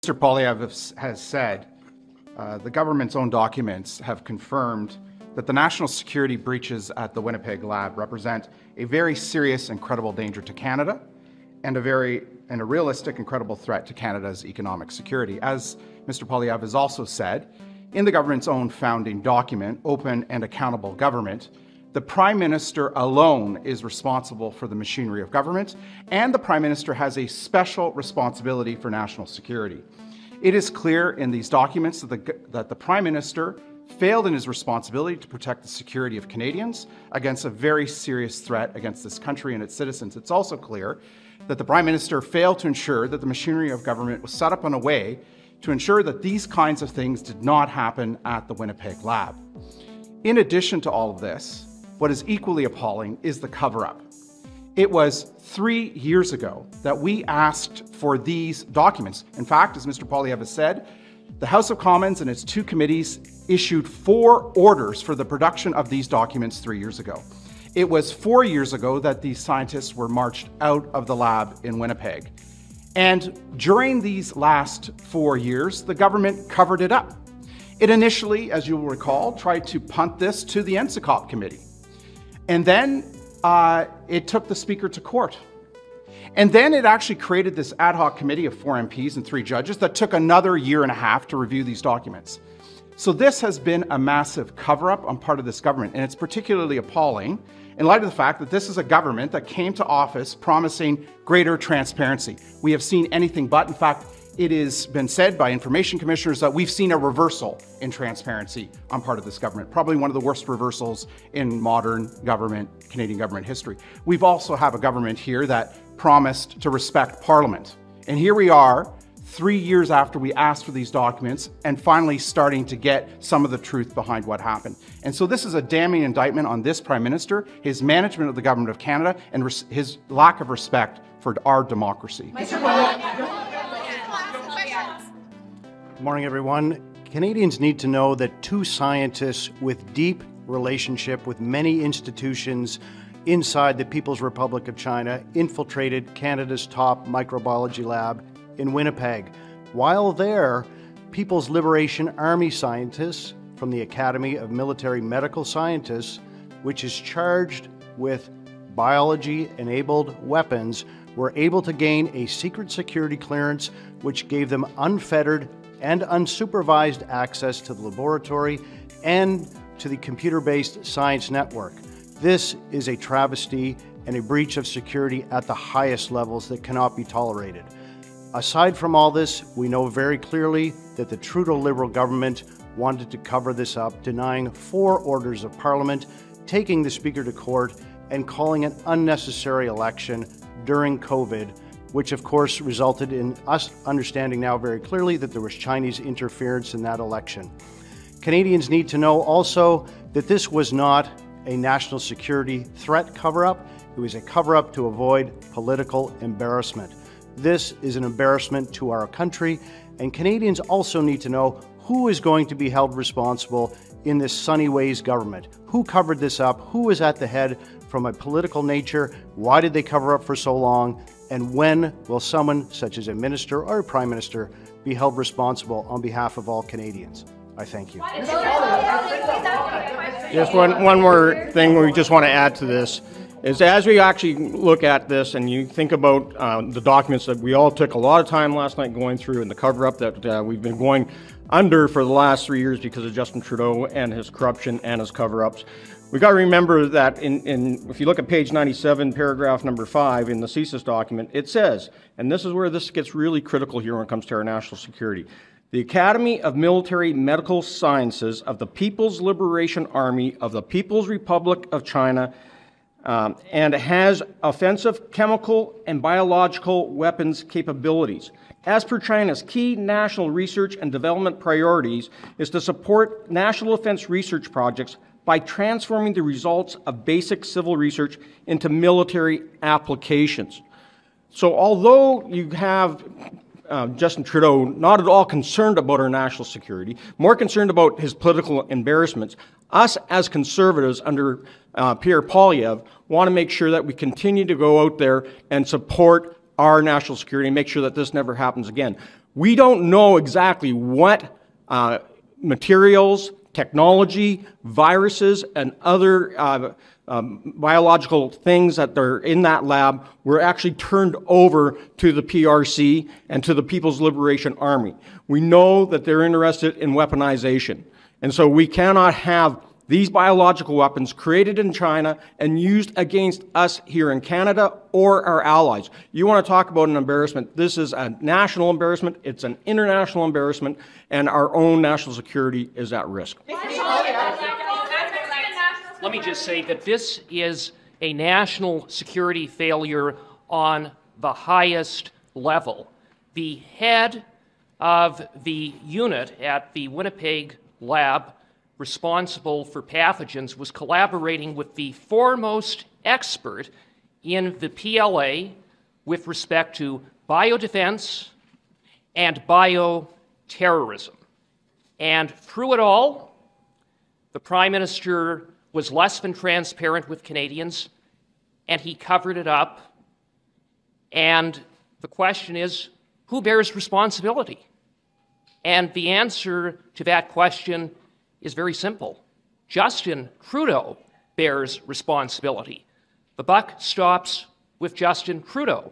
Mr. Poilievre has said, the government's own documents have confirmed that the national security breaches at the Winnipeg lab represent a very serious and credible danger to Canada and a realistic and credible threat to Canada's economic security. As Mr. Poilievre has also said, in the government's own founding document, Open and Accountable Government, the Prime Minister alone is responsible for the machinery of government, and the Prime Minister has a special responsibility for national security. It is clear in these documents that the Prime Minister failed in his responsibility to protect the security of Canadians against a very serious threat against this country and its citizens. It's also clear that the Prime Minister failed to ensure that the machinery of government was set up in a way to ensure that these kinds of things did not happen at the Winnipeg lab. In addition to all of this, what is equally appalling is the cover-up. It was 3 years ago that we asked for these documents. In fact, as Mr. Poilievre has said, the House of Commons and its two committees issued 4 orders for the production of these documents 3 years ago. It was 4 years ago that these scientists were marched out of the lab in Winnipeg. And during these last 4 years, the government covered it up. It initially, as you'll recall, tried to punt this to the NCCOP committee. And then it took the Speaker to court. And then it actually created this ad hoc committee of 4 MPs and 3 judges that took another year and a half to review these documents. So this has been a massive cover-up on part of this government, and it's particularly appalling in light of the fact that this is a government that came to office promising greater transparency. We have seen anything but. In fact, it has been said by information commissioners that we've seen a reversal in transparency on part of this government, probably one of the worst reversals in modern government, Canadian government history. We've also have a government here that promised to respect Parliament. And here we are, 3 years after we asked for these documents and finally starting to get some of the truth behind what happened. And so this is a damning indictment on this Prime Minister, his management of the Government of Canada, and his lack of respect for our democracy. Good morning, everyone. Canadians need to know that 2 scientists with deep relationship with many institutions inside the People's Republic of China infiltrated Canada's top microbiology lab in Winnipeg. While there, People's Liberation Army scientists from the Academy of Military Medical Scientists, which is charged with biology-enabled weapons, were able to gain a secret security clearance which gave them unfettered and unsupervised access to the laboratory and to the computer-based science network. This is a travesty and a breach of security at the highest levels that cannot be tolerated. Aside from all this, we know very clearly that the Trudeau Liberal government wanted to cover this up, denying 4 orders of Parliament, taking the Speaker to court, and calling an unnecessary election during COVID, which of course resulted in us understanding now very clearly that there was Chinese interference in that election. Canadians need to know also that this was not a national security threat cover-up. It was a cover-up to avoid political embarrassment. This is an embarrassment to our country, and Canadians also need to know who is going to be held responsible in this Sunny Ways government. Who covered this up? Who is at the head from a political nature? Why did they cover up for so long? And when will someone, such as a minister or a prime minister, be held responsible on behalf of all Canadians? I thank you. Just one more thing we just want to add to this is as we actually look at this and you think about the documents that we all took a lot of time last night going through and the cover-up that we've been going under for the last 3 years because of Justin Trudeau and his corruption and his cover-ups. We got to remember that if you look at page 97, paragraph number 5 in the CSIS document, it says, and this is where this gets really critical here when it comes to our national security, the Academy of Military Medical Sciences of the People's Liberation Army of the People's Republic of China and has offensive chemical and biological weapons capabilities. As per China's key national research and development priorities is to support national defense research projects by transforming the results of basic civil research into military applications. So although you have Justin Trudeau not at all concerned about our national security, more concerned about his political embarrassments, us as Conservatives under Pierre Poilievre want to make sure that we continue to go out there and support our national security and make sure that this never happens again. We don't know exactly what materials, technology, viruses, and other biological things that are in that lab were actually turned over to the PRC and to the People's Liberation Army. We know that they're interested in weaponization. And so we cannot have these biological weapons created in China and used against us here in Canada or our allies. You want to talk about an embarrassment? This is a national embarrassment, it's an international embarrassment, and our own national security is at risk. Let me just say that this is a national security failure on the highest level. The head of the unit at the Winnipeg lab responsible for pathogens was collaborating with the foremost expert in the PLA with respect to biodefense and bioterrorism. And through it all, the Prime Minister was less than transparent with Canadians, and he covered it up. And the question is, who bears responsibility? And the answer to that question is very simple. Justin Trudeau bears responsibility. The buck stops with Justin Trudeau.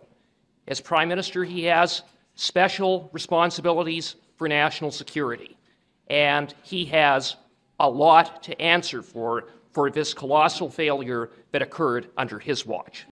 As Prime Minister, he has special responsibilities for national security, and he has a lot to answer for this colossal failure that occurred under his watch.